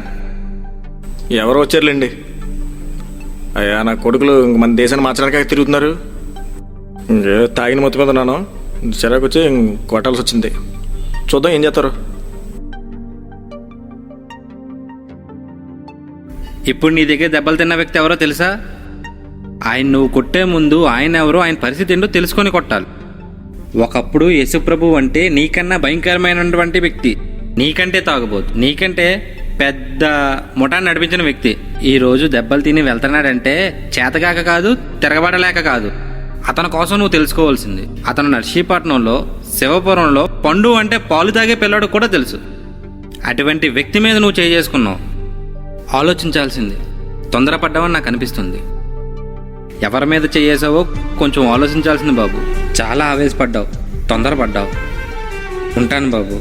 A: ఎవరు వచ్చారులేండి. అయ్యా, నా కొడుకులు ఇంక మన దేశాన్ని మార్చడానికి తిరుగుతున్నారు. ఇంకే తాగిన మొత్తం మీద ఉన్నాను, చిరాకు వచ్చి కొట్టాల్సి వచ్చింది. చూద్దాం ఏం చేస్తారు.
G: ఇప్పుడు నీ దగ్గర దెబ్బలు తిన్న వ్యక్తి ఎవరో తెలుసా? ఆయన నువ్వు కొట్టే ముందు ఆయన ఎవరో, ఆయన పరిస్థితి ఏంటో తెలుసుకొని కొట్టాలి. ఒకప్పుడు యేసుప్రభు అంటే నీకన్నా భయంకరమైనటువంటి వ్యక్తి, నీకంటే తాగుబోతు, నీకంటే పెద్ద ముఠాన్ని నడిపించిన వ్యక్తి ఈరోజు దెబ్బలు తిని వెళ్తున్నాడంటే చేతగాక కాదు, తిరగబడలేక కాదు. అతని కోసం నువ్వు తెలుసుకోవాల్సింది, అతను నర్సీపట్నంలో శివపురంలో పండు అంటే పాలు తాగే పిల్లడు కూడా తెలుసు. అటువంటి వ్యక్తి మీద నువ్వు చేసుకున్నావు. ఆలోచించాల్సింది. తొందరపడ్డావని నాకు అనిపిస్తుంది. ఎవరి మీద చేసావో కొంచెం ఆలోచించాల్సింది బాబు. చాలా ఆవేశపడ్డావు, తొందరపడ్డావు. ఉంటాను బాబు.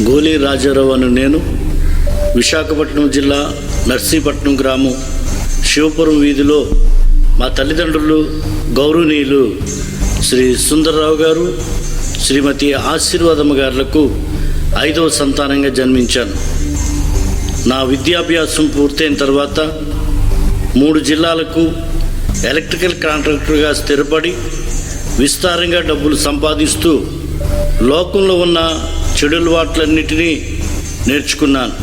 H: గోలి రాజారావు అను నేను విశాఖపట్నం జిల్లా నర్సీపట్నం గ్రామం శివపురం వీధిలో మా తల్లిదండ్రులు గౌరవనీయులు శ్రీ సుందర్రావు గారు శ్రీమతి ఆశీర్వాదమ్మ గారులకు 5వ సంతానంగా జన్మించాను. నా విద్యాభ్యాసం పూర్తయిన తర్వాత 3 జిల్లాలకు ఎలక్ట్రికల్ కాంట్రాక్టర్గా స్థిరపడి విస్తారంగా డబ్బులు సంపాదిస్తూ లోకంలో ఉన్న చెడు అలవాట్లన్నిటినీ నేర్చుకున్నాను.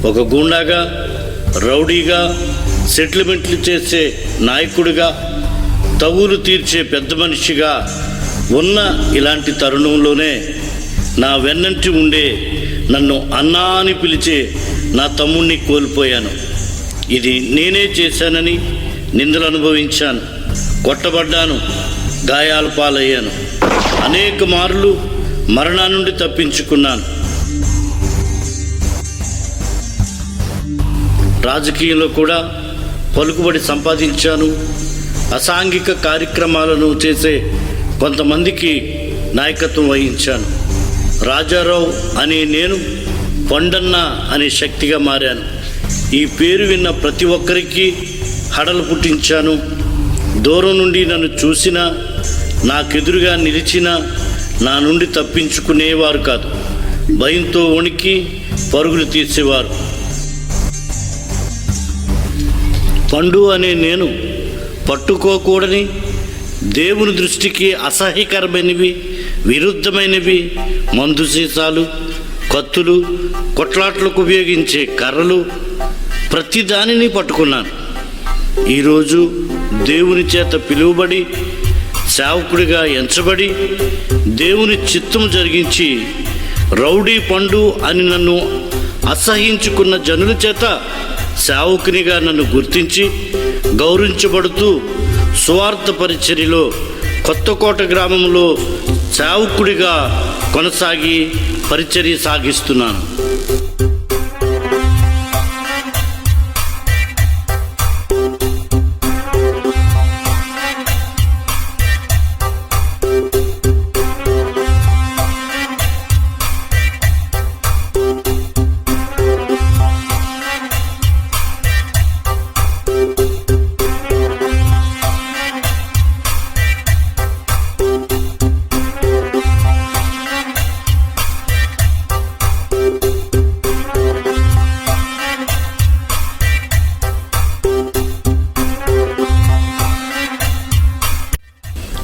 H: ఒక గూండాగా, రౌడీగా, సెటిల్మెంట్లు చేసే నాయకుడిగా, తగులు తీర్చే పెద్ద మనిషిగా ఉన్న ఇలాంటి తరుణంలోనే నా వెన్నంటి ఉండే నన్ను అన్నా అని పిలిచే నా తమ్ముణ్ణి కోల్పోయాను. ఇది నేనే చేశానని నిందలు అనుభవించాను, కొట్టబడ్డాను, గాయాల పాలయ్యాను. అనేక మార్లు మరణా నుండి తప్పించుకున్నాను. రాజకీయంలో కూడా పలుకుబడి సంపాదించాను, అసాంఘిక కార్యక్రమాలను చేసే కొంతమందికి నాయకత్వం వహించాను. రాజారావు అనే నేను కొండన్న అనే శక్తిగా మారాను. ఈ పేరు విన్న ప్రతి ఒక్కరికి హడలు పుట్టించాను. దూరం నుండి నన్ను చూసినా, నాకెదురుగా నిలిచినా నా నుండి తప్పించుకునేవారు కాదు. భయంతో వణికి పరుగులు తీసేవారు. పండు అనే నేను పట్టుకోకూడని, దేవుని దృష్టికి అసహ్యకరమైనవి, విరుద్ధమైనవి మందు సీసాలు, కత్తులు, కొట్లాట్లకు ఉపయోగించే కర్రలు ప్రతి దానిని పట్టుకున్నాను. ఈరోజు దేవుని చేత పిలువబడి సేవకుడిగా ఎంచబడి దేవుని చిత్తం జరిగించి రౌడీ పండు అని నన్ను అసహించుకున్న జనుల చేత సేవకునిగా నన్ను గుర్తించి గౌరవించబడుతూ సువార్త పరిచర్యలో కొత్తకోట గ్రామంలో సేవకుడిగా కొనసాగి పరిచర్య సాగిస్తున్నాను.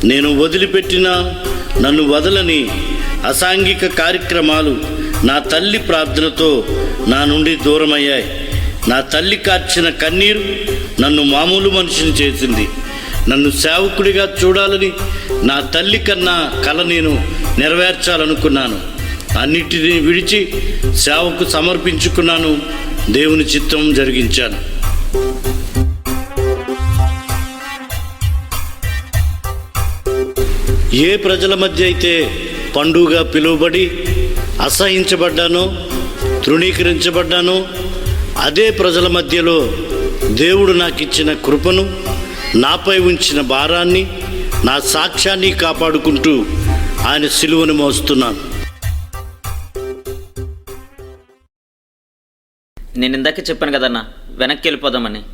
H: నేను వదిలిపెట్టిన, నన్ను వదలని అసాంఘిక కార్యక్రమాలు నా తల్లి ప్రార్థనతో నా నుండి దూరమయ్యాయి. నా తల్లి కార్చిన కన్నీరు నన్ను మామూలు మనిషిని చేసింది. నన్ను సేవకుడిగా చూడాలని నా తల్లి కన్నా కల నేను నెరవేర్చాలనుకున్నాను. అన్నిటినీ విడిచి సేవకు సమర్పించుకున్నాను. దేవుని చిత్తం జరిగించాను. ఏ ప్రజల మధ్య అయితే పండుగగా పిలువబడి అసహించబడ్డానో, తృణీకరించబడ్డానో, అదే ప్రజల మధ్యలో దేవుడు నాకు ఇచ్చిన కృపను, నాపై ఉంచిన భారాన్ని, నా సాక్ష్యాన్ని కాపాడుకుంటూ ఆయన సిలువను మోస్తున్నాను.
I: నేను ఇందాక చెప్పాను కదన్నా, వెనక్కి వెళ్ళిపోదామని.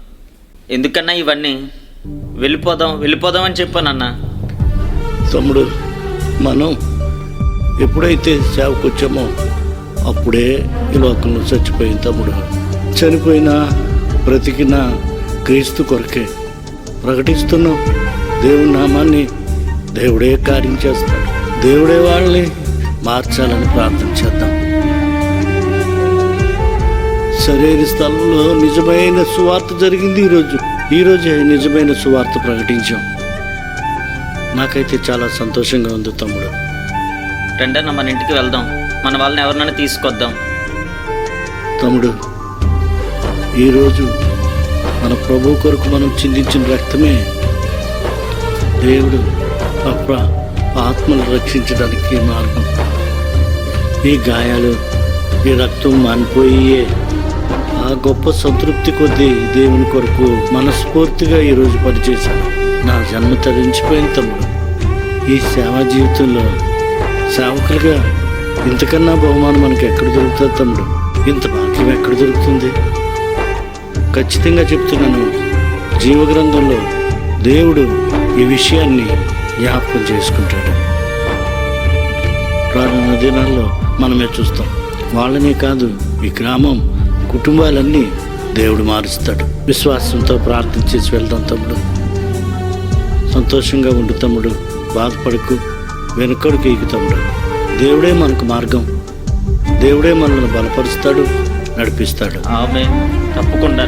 I: ఎందుకన్నా ఇవన్నీ? వెళ్ళిపోదాం అని చెప్పానన్నా.
H: తమ్ముడు, మనం ఎప్పుడైతే సేవకు వచ్చామో అప్పుడే ఈ లోకంలో చచ్చిపోయింది. తమ్ముడు, చనిపోయినా బ్రతికినా క్రీస్తు కొరకే ప్రకటిస్తున్నాం. దేవుని నామాన్ని దేవుడే కార్యం చేస్తాడు. దేవుడే వాళ్ళని మార్చాలని ప్రార్థన చేద్దాం. సరైన స్థలంలో నిజమైన సువార్త జరిగింది. ఈరోజే నిజమైన సువార్త ప్రకటించాం. నాకైతే చాలా సంతోషంగా ఉంది తమ్ముడు.
I: రండన్న, మన ఇంటికి వెళ్దాం. మన వాళ్ళని ఎవరినైనా తీసుకొద్దాం.
H: తమ్ముడు, ఈరోజు మన ప్రభు కొరకు మనం చిందించిన రక్తమే దేవుడు ఆత్మను రక్షించడానికి మార్గం. ఈ గాయాలు, ఈ రక్తం మానిపోయే ఆ గొప్ప సంతృప్తి కొద్దీ దేవుని కొరకు మనస్ఫూర్తిగా ఈరోజు పనిచేశాను. నా జన్మ తరించిపోయింది తమ్ముడు. ఈ సేవా జీవితంలో సేవకులుగా ఇంతకన్నా బహుమానం మనకి ఎక్కడ దొరుకుతుంది తమ్ముడు? ఇంత భాగ్యం ఎక్కడ దొరుకుతుంది? ఖచ్చితంగా చెప్తున్నాను, జీవగ్రంథంలో దేవుడు ఈ విషయాన్ని జ్ఞాపకం చేసుకుంటాడు. రానున్న దినాల్లో మనమే చూస్తాం. వాళ్ళనే కాదు, ఈ గ్రామం కుటుంబాలన్నీ దేవుడు మారుస్తాడు. విశ్వాసంతో ప్రార్థన చేసి వెళ్దాం తమ్ముడు. సంతోషంగా ఉండు తమ్ముడు, బాధపడకు, వెనుకడుకు ఈకు తమ్ముడు. దేవుడే మనకు మార్గం. దేవుడే మనల్ని బలపరుస్తాడు, నడిపిస్తాడు.
I: ఆమె తప్పకుండా.